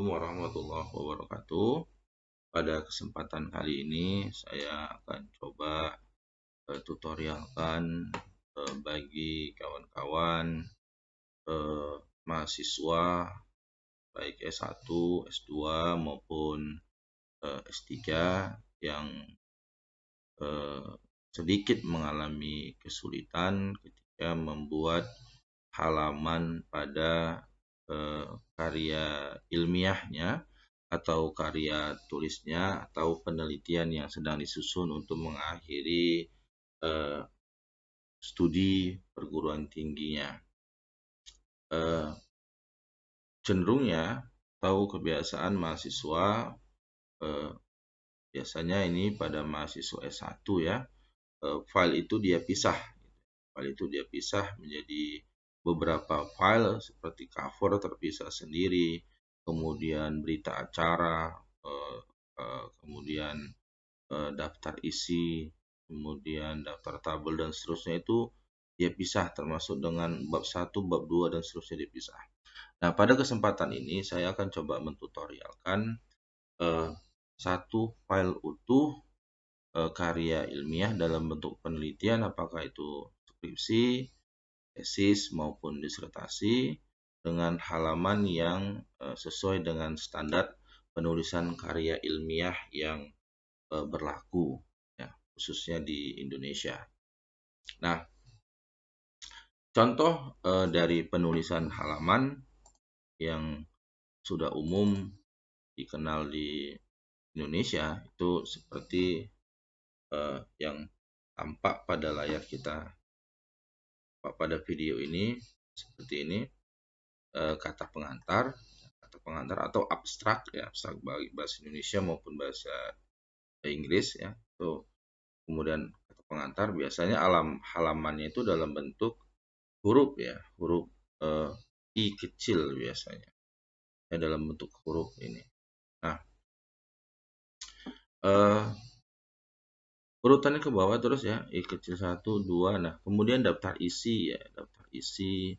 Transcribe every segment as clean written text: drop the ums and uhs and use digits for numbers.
warahmatullahi wabarakatuh. Pada kesempatan kali ini saya akan coba tutorialkan bagi kawan-kawan mahasiswa baik S1, S2 maupun S3 yang sedikit mengalami kesulitan ketika membuat halaman pada karya ilmiahnya atau karya tulisnya atau penelitian yang sedang disusun untuk mengakhiri studi perguruan tingginya. Cenderungnya tahu kebiasaan mahasiswa biasanya ini pada mahasiswa S1 ya, file itu dia pisah. File itu dia pisah menjadi beberapa file seperti cover terpisah sendiri, kemudian berita acara, kemudian daftar isi, kemudian daftar tabel dan seterusnya itu dia pisah, termasuk dengan bab 1, bab 2 dan seterusnya dipisah. Nah, pada kesempatan ini saya akan coba mentutorialkan satu file utuh karya ilmiah dalam bentuk penelitian, apakah itu skripsi, tesis maupun disertasi, dengan halaman yang sesuai dengan standar penulisan karya ilmiah yang berlaku ya, khususnya di Indonesia. Nah, contoh dari penulisan halaman yang sudah umum dikenal di Indonesia itu seperti yang tampak pada layar kita pada video ini, seperti ini. Kata pengantar atau abstrak ya, abstrak bagi bahasa Indonesia maupun bahasa Inggris ya. Tuh. Kemudian kata pengantar biasanya halamannya itu dalam bentuk huruf ya, huruf I kecil biasanya ya, dalam bentuk huruf ini. Nah, urutannya ke bawah terus ya, I kecil 1, 2. Nah, kemudian daftar isi ya, daftar isi.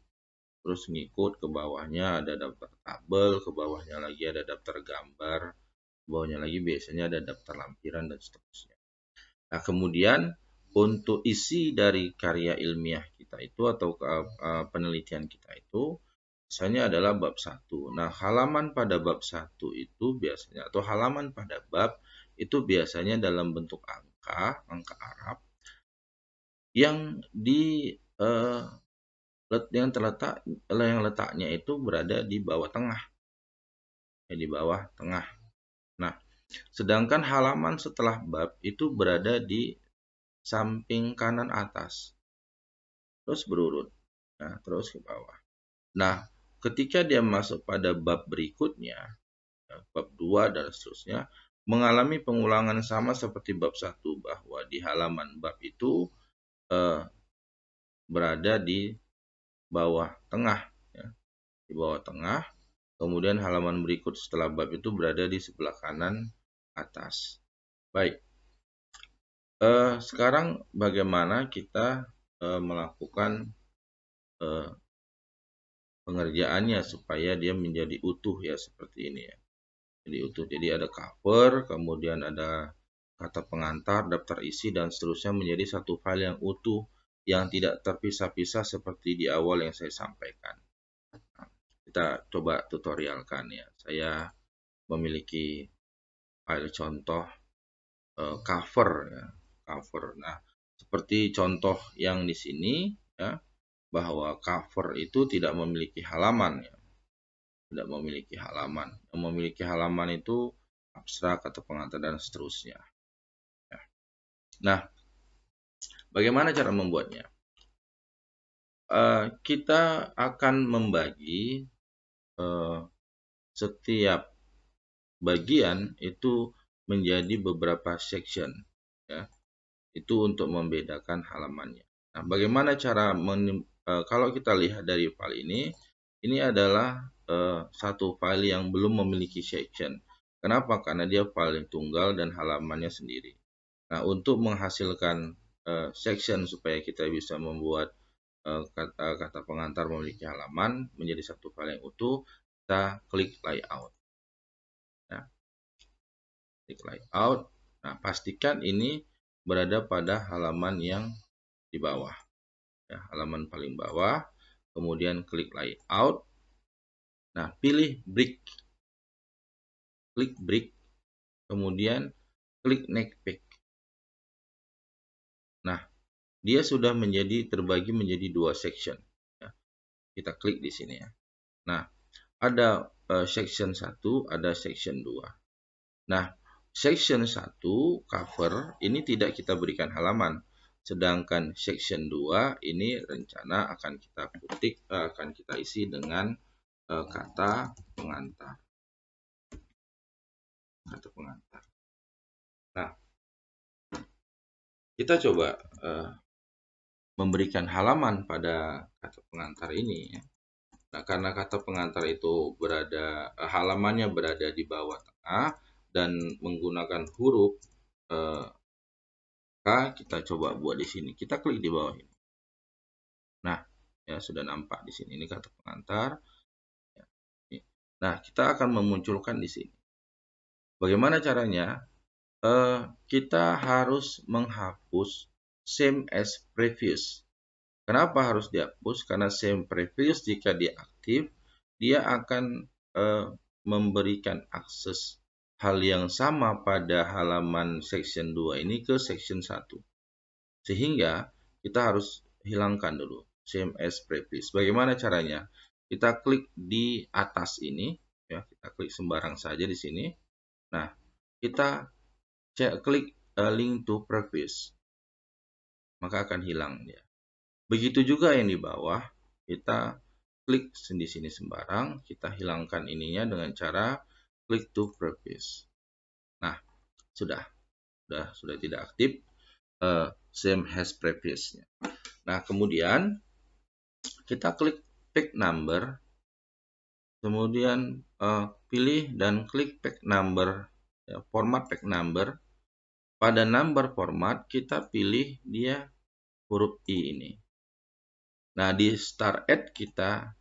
Terus ngikut ke bawahnya ada daftar tabel, ke bawahnya lagi ada daftar gambar, ke bawahnya lagi biasanya ada daftar lampiran dan seterusnya. Nah, kemudian untuk isi dari karya ilmiah kita itu atau penelitian kita itu misalnya adalah bab 1. Nah, halaman pada bab 1 itu biasanya atau halaman pada bab itu biasanya dalam bentuk angka Arab yang letaknya itu berada di bawah tengah. Di bawah tengah. Nah, sedangkan halaman setelah bab itu berada di samping kanan atas. Terus berurut. Nah, terus ke bawah. Nah, ketika dia masuk pada bab berikutnya, bab 2 dan seterusnya, mengalami pengulangan sama seperti bab 1, bahwa di halaman bab itu berada di bawah tengah ya. Di bawah tengah, kemudian halaman berikut setelah bab itu berada di sebelah kanan atas. Baik, sekarang bagaimana kita melakukan pengerjaannya supaya dia menjadi utuh ya, seperti ini ya. Jadi utuh, jadi ada cover, kemudian ada kata pengantar, daftar isi dan seterusnya menjadi satu file yang utuh yang tidak terpisah-pisah seperti di awal yang saya sampaikan. Nah, kita coba tutorialkan ya. Saya memiliki file contoh cover ya, cover. Nah, seperti contoh yang di sini ya, bahwa cover itu tidak memiliki halaman ya. Tidak memiliki halaman. Yang memiliki halaman itu abstrak atau pengantar dan seterusnya. Ya. Nah, bagaimana cara membuatnya? Kita akan membagi setiap bagian itu menjadi beberapa section ya. Itu untuk membedakan halamannya. Nah, bagaimana cara kalau kita lihat dari file ini adalah satu file yang belum memiliki section. Kenapa? Karena dia file tunggal dan halamannya sendiri. Nah, untuk menghasilkan section supaya kita bisa membuat kata pengantar memiliki halaman menjadi satu file yang utuh, kita klik layout. klik layout. Nah, pastikan ini berada pada halaman yang di bawah, ya, halaman paling bawah. Kemudian klik layout. Nah, pilih brick, klik brick, kemudian klik next page. Nah, dia sudah terbagi menjadi 2 section. Ya, kita klik di sini ya. Nah, ada section 1, ada section 2. Nah, section 1 cover ini tidak kita berikan halaman. Sedangkan section 2 ini rencana akan kita akan kita isi dengan kata pengantar. Kata pengantar. Nah, kita coba memberikan halaman pada kata pengantar ini ya. Nah, karena kata pengantar itu halamannya berada di bawah tengah dan menggunakan huruf K, kita coba buat di sini. Kita klik di bawah ini. Nah, ya sudah nampak di sini. Ini kata pengantar. Nah, kita akan memunculkan di sini. Bagaimana caranya? Kita harus menghapus same as previous. Kenapa harus dihapus? Karena same previous jika dia aktif, dia akan memberikan akses hal yang sama pada halaman section 2 ini ke section 1. Sehingga kita harus hilangkan dulu same as previous. Bagaimana caranya? Kita klik di atas ini, ya, kita klik sembarang saja di sini. Nah, kita klik link to previous, maka akan hilang dia. Begitu juga yang di bawah, kita klik di sini sembarang, kita hilangkan ininya dengan cara klik to previous. Nah, sudah tidak aktif same as previous. Nah, kemudian kita klik page number, kemudian pilih dan klik page number, ya, format page number. Pada number format kita pilih dia huruf I ini. Nah, di start at kita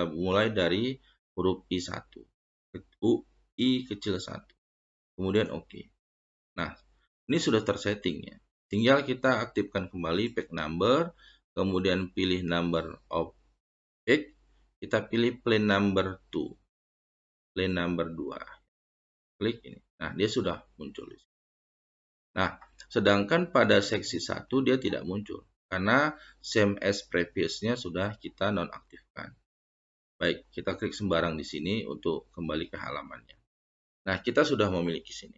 mulai dari huruf I1, I kecil 1, kemudian oke. Nah, ini sudah tersetting ya. Tinggal kita aktifkan kembali page number, kemudian pilih number of page, kita pilih plain number 2, plain number 2. Klik ini. Nah, dia sudah muncul. Nah, sedangkan pada seksi 1 dia tidak muncul karena same as previous-nya sudah kita nonaktifkan. Baik, kita klik sembarang di sini untuk kembali ke halamannya. Nah, kita sudah memiliki sini.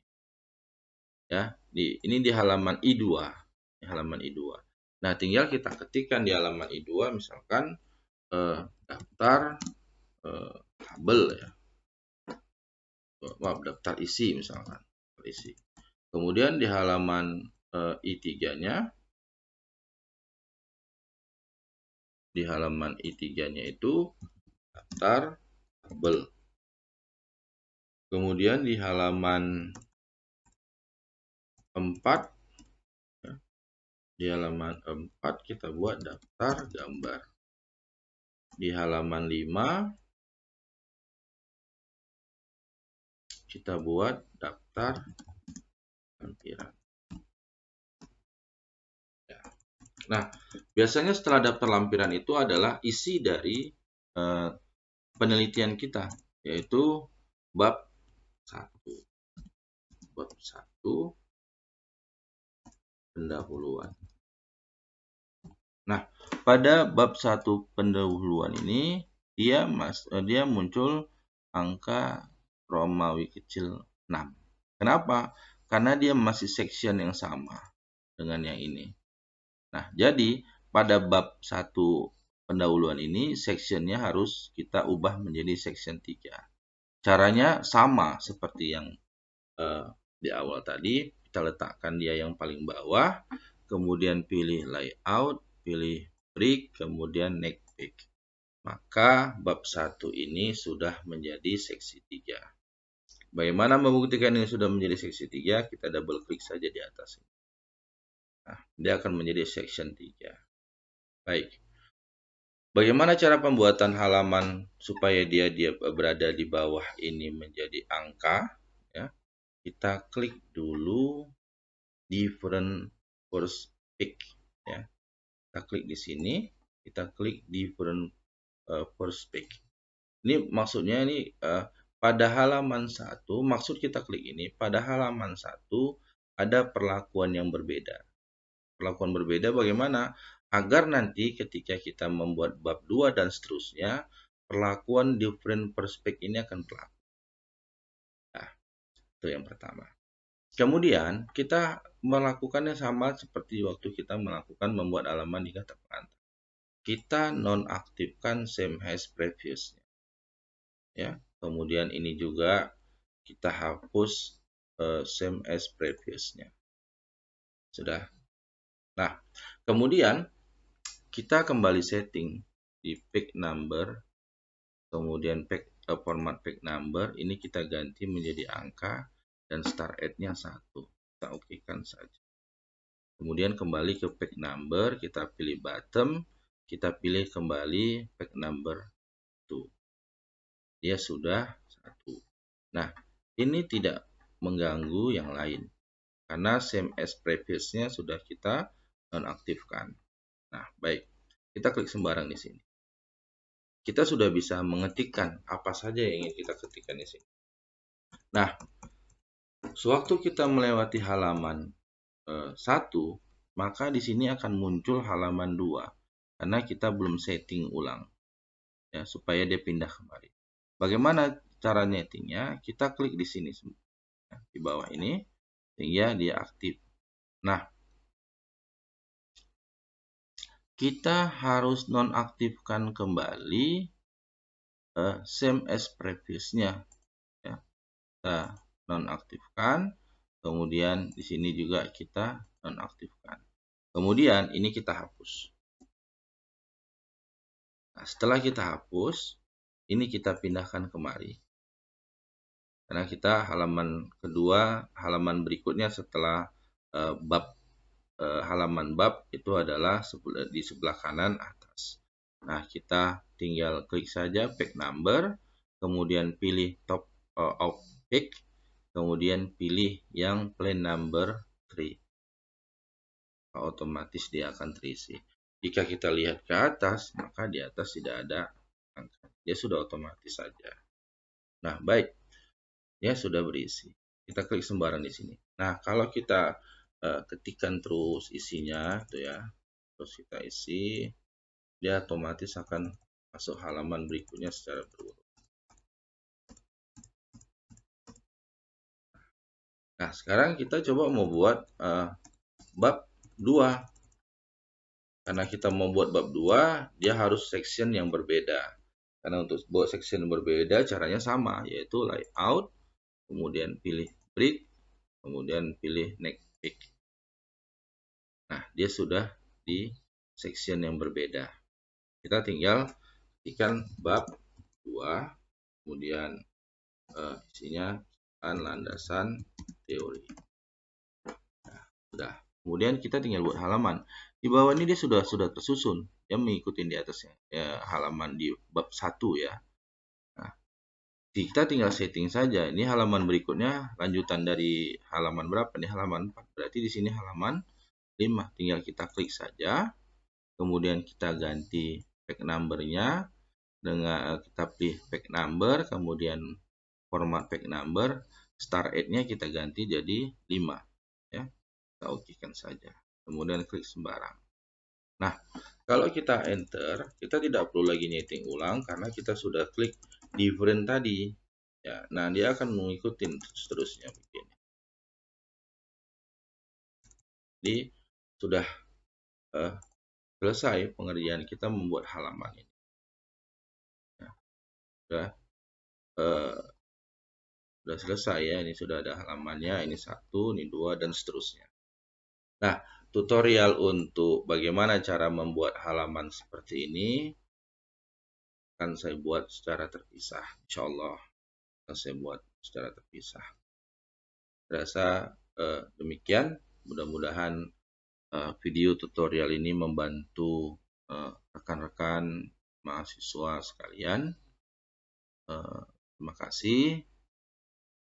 Ya, ini di halaman I2, di halaman I2. Nah, tinggal kita ketikkan di halaman I2 misalkan daftar tabel ya. Maaf, daftar isi misalkan, isi. Kemudian di halaman I3-nya, itu daftar tabel. Kemudian di halaman 4, ya, di halaman 4 kita buat daftar gambar. Di halaman 5 kita buat daftar lampiran. Ya. Nah, biasanya setelah daftar lampiran itu adalah isi dari penelitian kita, yaitu bab 1. Bab 1 pendahuluan. Nah, pada bab 1 pendahuluan ini dia muncul angka Romawi kecil 6. Kenapa? Karena dia masih section yang sama dengan yang ini. Nah, jadi pada bab 1 pendahuluan ini sectionnya harus kita ubah menjadi section 3. Caranya sama seperti yang di awal tadi, kita letakkan dia yang paling bawah, kemudian pilih layout, pilih brick, kemudian next page. Maka bab 1 ini sudah menjadi seksi 3. Bagaimana membuktikan ini sudah menjadi seksi 3? Kita double klik saja di atas. Nah, dia akan menjadi section 3. Baik. Bagaimana cara pembuatan halaman supaya dia berada di bawah ini menjadi angka? Ya. kita klik dulu different perspective ya. Kita klik di sini, kita klik different perspective. Ini maksudnya ini pada halaman 1, maksud kita klik ini pada halaman 1 ada perlakuan yang berbeda. Perlakuan berbeda bagaimana? Agar nanti ketika kita membuat bab 2 dan seterusnya, perlakuan different perspective ini akan berlaku. Nah, itu yang pertama. Kemudian kita melakukannya sama seperti waktu kita melakukan membuat halaman di kata pengantar. Kita nonaktifkan same as previousnya. Ya, kemudian ini juga kita hapus same as previousnya. Sudah. Nah, kemudian kita kembali setting di page number, kemudian format page number ini kita ganti menjadi angka dan start at-nya 1. Kita oke-kan saja. Kemudian kembali ke page number, kita pilih bottom, kita pilih kembali page number 2. Dia sudah 1. Nah, ini tidak mengganggu yang lain karena same as previousnya sudah kita nonaktifkan. Nah, baik. Kita klik sembarang di sini. Kita sudah bisa mengetikkan apa saja yang ingin kita ketikkan di sini. Nah, sewaktu kita melewati halaman 1, maka di sini akan muncul halaman 2 karena kita belum setting ulang ya supaya dia pindah kembali. Bagaimana cara nyetingnya? Kita klik di sini ya, di bawah ini sehingga dia aktif. Nah, kita harus nonaktifkan kembali same as previousnya ya. Kita nonaktifkan, kemudian di sini juga kita nonaktifkan. Kemudian ini kita hapus. Nah, setelah kita hapus, ini kita pindahkan kemari. Karena kita halaman kedua, halaman berikutnya setelah halaman bab itu adalah di sebelah kanan atas. Nah, kita tinggal klik saja page number, kemudian pilih top of page, kemudian pilih yang plain number 3. Otomatis dia akan terisi. Jika kita lihat ke atas, maka di atas tidak ada angka. Dia sudah otomatis saja. Nah, baik. Dia sudah berisi. Kita klik sembarang di sini. Nah, kalau kita ketikkan terus isinya tuh ya, terus kita isi, dia otomatis akan masuk halaman berikutnya secara berurut. Nah, sekarang kita coba mau buat bab 2. Karena kita mau buat bab 2, dia harus section yang berbeda. Karena untuk buat section yang berbeda caranya sama, yaitu layout, kemudian pilih break, kemudian pilih next page. Nah, dia sudah di section yang berbeda. Kita tinggal ketikkan bab 2, kemudian isinya landasan teori. Nah, sudah. Kemudian kita tinggal buat halaman. Di bawah ini dia sudah tersusun. Dia mengikuti di atasnya ya, halaman di bab 1 ya. Nah, kita tinggal setting saja. Ini halaman berikutnya lanjutan dari halaman berapa nih? Halaman 4. Berarti di sini halaman 5. Tinggal kita klik saja. Kemudian kita ganti page number-nya dengan kita pilih page number, kemudian format page number, start at-nya kita ganti jadi 5 ya. Kita oke-kan saja. Kemudian klik sembarang. Nah, kalau kita enter, kita tidak perlu lagi nyeting ulang karena kita sudah klik different tadi. Ya, nah dia akan mengikuti seterusnya begini. Jadi sudah selesai pengerjaan kita membuat halaman ini. Ya, sudah selesai ya. Ini sudah ada halamannya. Ini 1, ini 2 dan seterusnya. Nah, tutorial untuk bagaimana cara membuat halaman seperti ini akan saya buat secara terpisah. Insya Allah akan saya buat secara terpisah. Rasa demikian. Mudah-mudahan video tutorial ini membantu rekan-rekan mahasiswa sekalian. Terima kasih.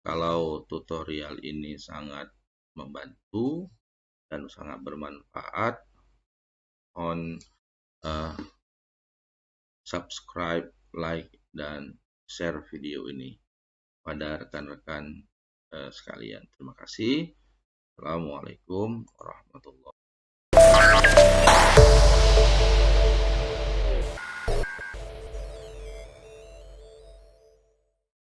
Kalau tutorial ini sangat membantu dan sangat bermanfaat, on subscribe, like, dan share video ini pada rekan-rekan sekalian. Terima kasih. Assalamualaikum warahmatullahi wabarakatuh.